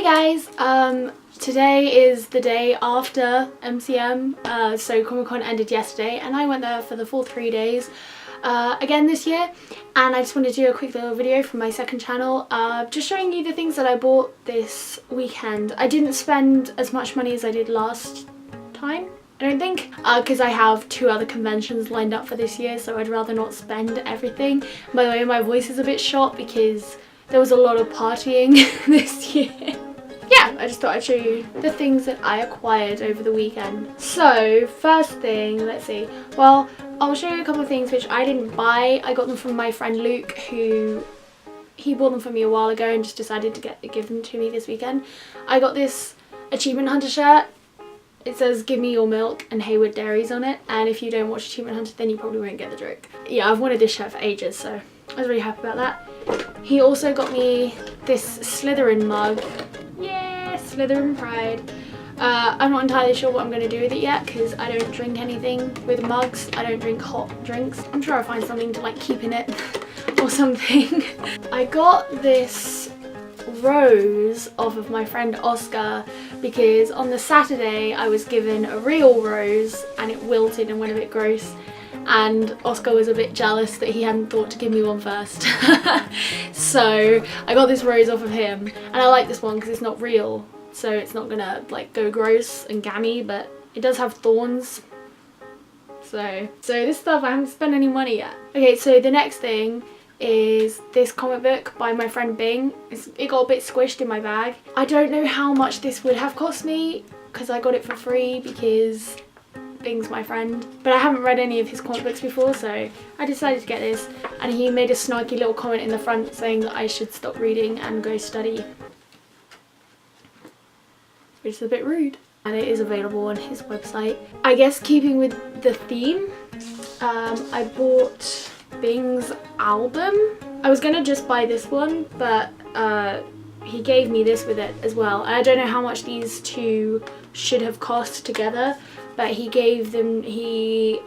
guys, today is the day after MCM, so Comic-Con ended yesterday and I went there for the full 3 days again this year, and I just wanted to do a quick little video from my second channel, just showing you the things that I bought this weekend. I didn't spend as much money as I did last time, I don't think, because I have 2 other conventions lined up for this year, so I'd rather not spend everything. By the way, my voice is a bit shot because there was a lot of partying this year. Yeah, I just thought I'd show you the things that I acquired over the weekend. So, first thing, let's see. Well, I'll show you a couple of things which I didn't buy. I got them from my friend Luke, he bought them for me a while ago and just decided to give them to me this weekend. I got this Achievement Hunter shirt. It says "Give me your milk" and Hayward Dairies on it, and if you don't watch Achievement Hunter then you probably won't get the joke. Yeah, I've wanted this shirt for ages, so I was really happy about that. He also got me this Slytherin mug. Yeah, Slytherin pride. I'm not entirely sure what I'm going to do with it yet because I don't drink anything with mugs. I don't drink hot drinks. I'm sure I'll find something to like keep in it or something. I got this rose off of my friend Oscar because on the Saturday I was given a real rose and it wilted and went a bit gross, and Oscar was a bit jealous that he hadn't thought to give me one first. So I got this rose off of him, and I like this one because it's not real, so it's not gonna like go gross and gammy, but it does have thorns. So this stuff, I haven't spent any money yet. Okay, so the next thing is this comic book by my friend Bing. It got a bit squished in my bag. I don't know how much this would have cost me because I got it for free because Bing's my friend, but I haven't read any of his comic books before, so I decided to get this, and he made a snarky little comment in the front saying that I should stop reading and go study, which is a bit rude. And it is available on his website. I guess keeping with the theme, I bought Bing's album. I was gonna just buy this one, but he gave me this with it as well. I don't know how much these two should have cost together, but he gave me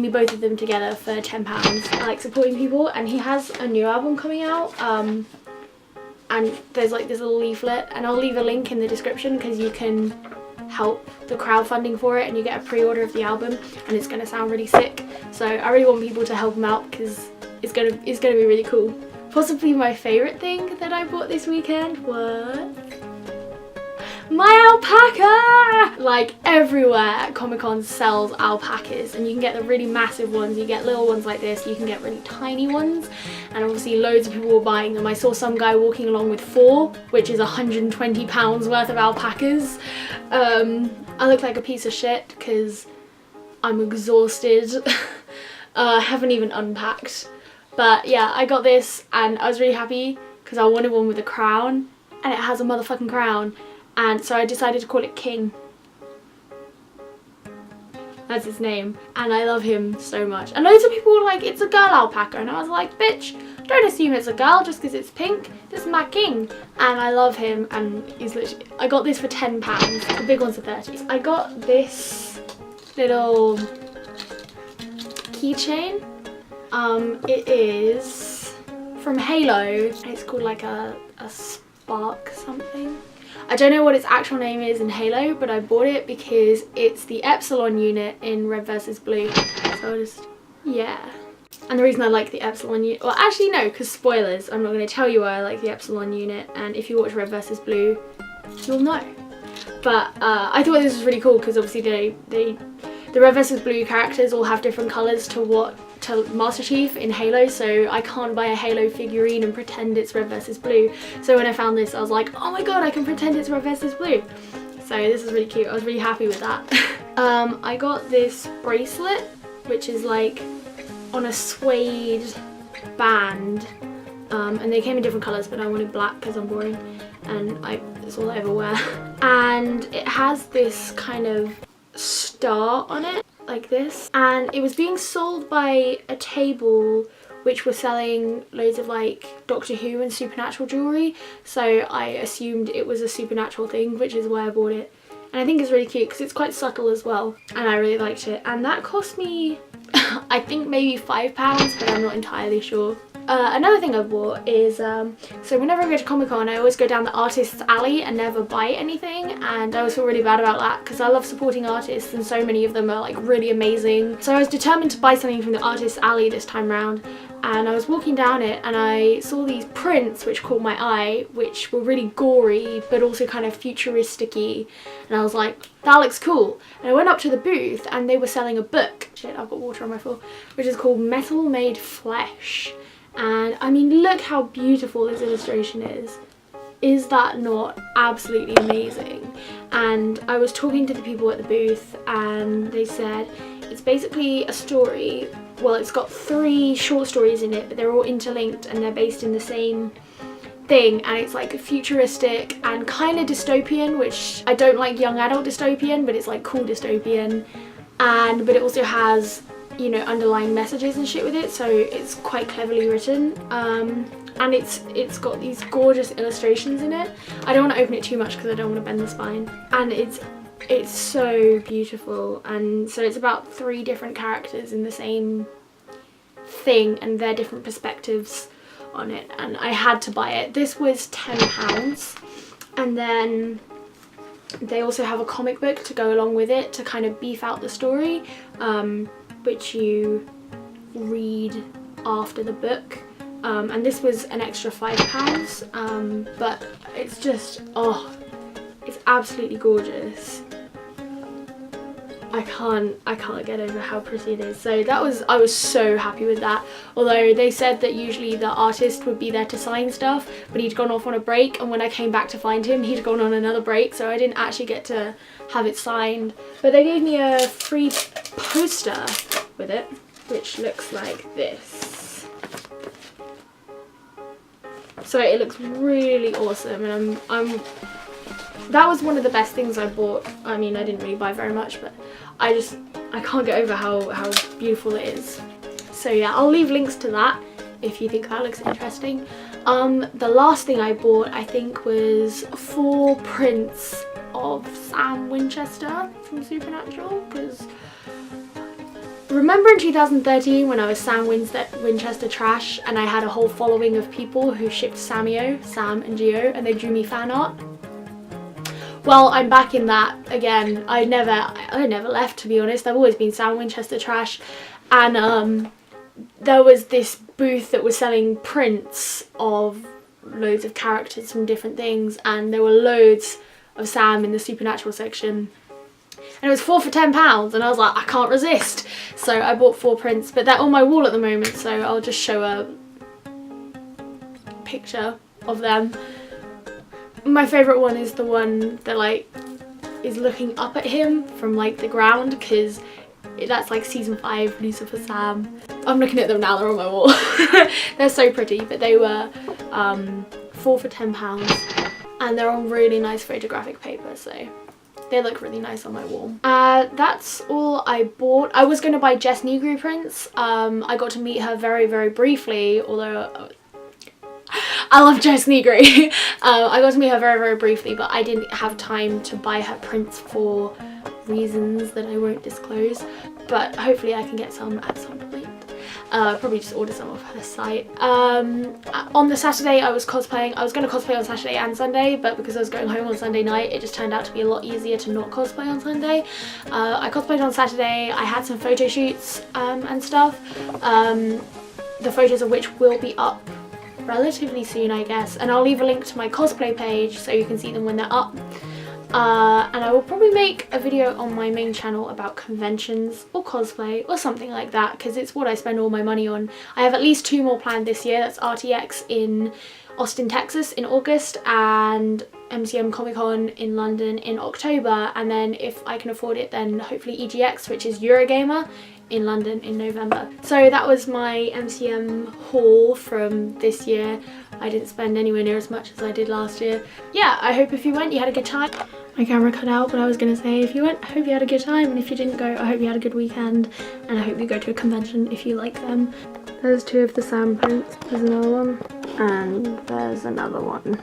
both of them together for £10. I like supporting people, and he has a new album coming out, and there's like this little leaflet, and I'll leave a link in the description because you can help the crowdfunding for it and you get a pre-order of the album, and it's going to sound really sick, so I really want people to help him out because it's gonna be really cool. Possibly my favourite thing that I bought this weekend was my alpaca! Like everywhere at Comic-Con sells alpacas, and you can get the really massive ones, you get little ones like this, you can get really tiny ones, and obviously loads of people were buying them. I saw some guy walking along with 4, which is £120 worth of alpacas. I look like a piece of shit because I'm exhausted. I haven't even unpacked. But yeah, I got this and I was really happy because I wanted one with a crown, and it has a motherfucking crown. And so I decided to call it King. That's his name. And I love him so much. And loads of people were like, it's a girl alpaca. And I was like, bitch, don't assume it's a girl just because it's pink. This is my king. And I love him. And he's literally, I got this for £10. The big ones are 30. I got this little keychain. It is from Halo. And it's called like a spark something. I don't know what its actual name is in Halo, but I bought it because it's the Epsilon unit in Red vs Blue. So yeah. And the reason I like the Epsilon unit, well actually no, because spoilers, I'm not going to tell you why I like the Epsilon unit, and if you watch Red vs Blue, you'll know. But I thought this was really cool because obviously the Red vs Blue characters all have different colours to Master Chief in Halo, so I can't buy a Halo figurine and pretend it's Red vs Blue. So when I found this I was like, oh my god, I can pretend it's Red vs Blue. So this is really cute. I was really happy with that. I got this bracelet which is like on a suede band, and they came in different colours, but I wanted black because I'm boring and it's all I ever wear. And it has this kind of star on it like this, and it was being sold by a table which were selling loads of like Doctor Who and supernatural jewellery, so I assumed it was a supernatural thing, which is why I bought it. And I think it's really cute because it's quite subtle as well, and I really liked it. And that cost me I think maybe £5, but I'm not entirely sure. Another thing I bought is, so whenever I go to Comic-Con, I always go down the artist's alley and never buy anything, and I always feel really bad about that because I love supporting artists and so many of them are like really amazing. So I was determined to buy something from the artist's alley this time round, and I was walking down it and I saw these prints which caught my eye, which were really gory but also kind of futuristic-y, and I was like, that looks cool. And I went up to the booth and they were selling a book, shit, I've got water on my floor, which is called Metal Made Flesh. And I mean, look how beautiful this illustration is. Is that not absolutely amazing? And I was talking to the people at the booth and they said it's basically a story. Well, it's got 3 short stories in it, but they're all interlinked and they're based in the same thing, and it's like futuristic and kind of dystopian, which I don't like young adult dystopian, but it's like cool dystopian, but it also has, you know, underlying messages and shit with it, so it's quite cleverly written, and it's got these gorgeous illustrations in it. I don't want to open it too much because I don't want to bend the spine, and it's so beautiful. And so it's about 3 different characters in the same thing and their different perspectives on it, and I had to buy it. This was £10, and then they also have a comic book to go along with it to kind of beef out the story, which you read after the book, and this was an extra £5, but it's just, oh, it's absolutely gorgeous. I can't get over how pretty it is. So I was so happy with that. Although they said that usually the artist would be there to sign stuff, but he'd gone off on a break, and when I came back to find him, he'd gone on another break, so I didn't actually get to have it signed. But they gave me a free poster with it, which looks like this. So it looks really awesome, and that was one of the best things I bought. I mean, I didn't really buy very much, but I can't get over how beautiful it is. So yeah, I'll leave links to that if you think that looks interesting. The last thing I bought, I think, was 4 prints of Sam Winchester from Supernatural, because remember in 2013 when I was Sam Winchester trash and I had a whole following of people who shipped Sam and Geo, and they drew me fan art? Well, I'm back in that again. I never left, to be honest. I've always been Sam Winchester trash, and there was this booth that was selling prints of loads of characters from different things, and there were loads of Sam in the Supernatural section, and it was 4 for £10, and I was like, I can't resist. So I bought 4 prints, but they're on my wall at the moment, so I'll just show a picture of them. My favourite one is the one that like is looking up at him from like the ground, because that's like season 5 Lucifer Sam. I'm looking at them now, they're on my wall. They're so pretty, but they were 4 for £10, and they're on really nice photographic paper, so they look really nice on my wall. That's all I bought. I was going to buy Jess Negru prints. I got to meet her very, very briefly, although I love Jess Negru. I got to meet her very, very briefly, but I didn't have time to buy her prints for reasons that I won't disclose, but hopefully I can get some at some point. Probably just order some off her site. On the Saturday I was cosplaying. I was going to cosplay on Saturday and Sunday, but because I was going home on Sunday night, it just turned out to be a lot easier to not cosplay on Sunday. I cosplayed on Saturday. I had some photo shoots and stuff, the photos of which will be up relatively soon, I guess, and I'll leave a link to my cosplay page so you can see them when they're up. And I will probably make a video on my main channel about conventions or cosplay or something like that, because it's what I spend all my money on. I have at least 2 more planned this year. That's RTX in Austin, Texas in August, and MCM Comic-Con in London in October, and then if I can afford it, then hopefully EGX, which is Eurogamer, in London in November. So that was my MCM haul from this year. I didn't spend anywhere near as much as I did last year. Yeah, I hope if you went you had a good time. My camera cut out, but I was gonna say if you went, I hope you had a good time, and if you didn't go, I hope you had a good weekend, and I hope you go to a convention if you like them. There's 2 of the Sam prints. There's another one, and there's another one.